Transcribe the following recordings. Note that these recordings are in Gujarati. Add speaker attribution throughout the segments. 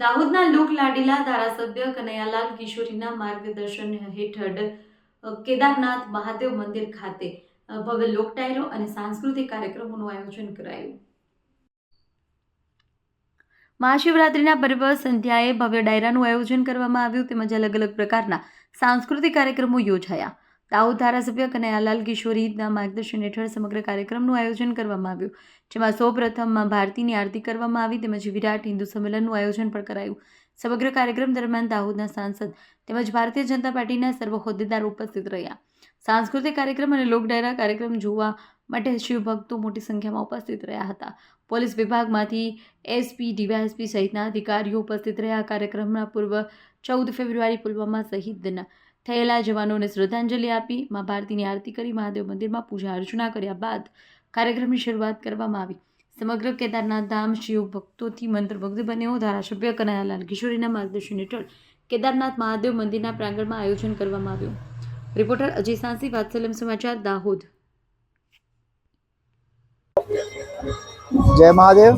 Speaker 1: દાહોદના લોકલાડીલા ધારાસભ્ય કનૈયાલાલ કિશોરીના માર્ગદર્શન હેઠળ કેદારનાથ મહાદેવ મંદિર ખાતે ભવ્ય લોક ડાયરો અને સાંસ્કૃતિક કાર્યક્રમોનું આયોજન કરાયું। મહાશિવરાત્રિના પર્વ સંધ્યાએ ભવ્ય ડાયરાનું આયોજન કરવામાં આવ્યું તેમજ અલગ અલગ પ્રકારના સાંસ્કૃતિક કાર્યક્રમો યોજાયા। દાહોદ ધારાસભ્ય કનૈયાલાલ કિશોરીના માર્ગદર્શન હેઠળ સમગ્ર કાર્યક્રમનું આયોજન કરવામાં આવ્યું, જેમાં સૌપ્રથમ માં ભારતીની આરતી કરવામાં આવી તેમજ વિરાટ હિન્દુ સંમેલનનું આયોજન પણ કરાયું। સમગ્ર કાર્યક્રમ દરમિયાન દાહોદના સાંસદ તેમજ ભારતીય જનતા પાર્ટીના સર્વ હોદ્દેદારો ઉપસ્થિત રહ્યા। સાંસ્કૃતિક કાર્યક્રમ અને લોક ડાયરા કાર્યક્રમ જોવા માટે શિવભક્તો મોટી સંખ્યામાં ઉપસ્થિત રહ્યા હતા। પોલીસ વિભાગમાંથી એસપી, ડીવાયએસપી સહિતના અધિકારીઓ ઉપસ્થિત રહ્યા। કાર્યક્રમના પૂર્વ 14 ફેબ્રુઆરી પુલવામા શહીદના થયેલા જવાનોને શ્રદ્ધાંજલિ આપી માં ભારતીની આરતી કરી મહાદેવ મંદિરમાં પૂજા અર્ચના કર્યા બાદ કાર્યક્રમની શરૂઆત કરવામાં આવી। સમગ્ર કેદારનાથ ધામ શિવ ભક્તોથી મંત્રમુગ્ધ બન્યો। ધારાસભ્ય કનૈયાલાલ કિશોરીના માર્ગદર્શન હેઠળ કેદારનાથ મહાદેવ મંદિરના પ્રાંગણમાં આયોજન કરવામાં આવ્યું। રિપોર્ટર અજય સાંસી, વાત્સલ્યમ સમાચાર, દાહોદ।
Speaker 2: જય મહાદેવ।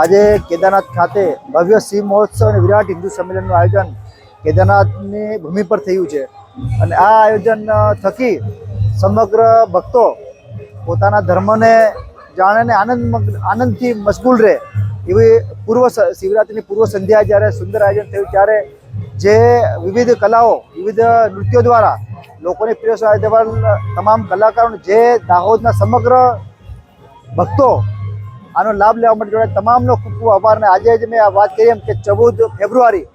Speaker 2: આજે કેદારનાથ ખાતે ભવ્ય શિવ મહોત્સવ અને વિરાટ હિન્દુ સંમેલનનું આયોજન કેદારનાથની ભૂમિ પર થયું છે અને આ આયોજન થકી સમગ્ર ભક્તો પોતાના ધર્મને જાણે ને આનંદથી મશગુલ રહે એવી શિવરાત્રિની પૂર્વ સંધ્યાએ જ્યારે સુંદર આયોજન થયું ત્યારે જે વિવિધ કલાઓ, વિવિધ નૃત્યો દ્વારા લોકોને પ્રિય દેવા તમામ કલાકારોને જે દાહોદના સમગ્ર ભક્તો આનો લાભ લેવા માટે જોડાય તમામનો ખૂબ ખૂબ આભાર। અને આજે જ મેં આ વાત કરી એમ કે 14 ફેબ્રુઆરી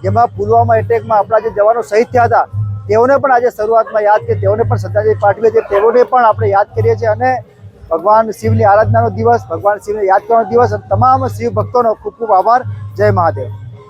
Speaker 2: જેમાં પુલવામા એટેકમાં આપણા જે જવાનો શહીદ થયા હતા તેઓને પણ આજે શરૂઆતમાં યાદ કરીએ, તેઓને પણ શ્રદ્ધાંજલિ પાઠવીએ છીએ, તેઓને પણ આપણે યાદ કરીએ છીએ અને ભગવાન શિવની આરાધનાનો દિવસ, ભગવાન શિવને યાદ કરવાનો દિવસ અને તમામ શિવ ભક્તોનો ખૂબ ખૂબ આભાર। જય મહાદેવ।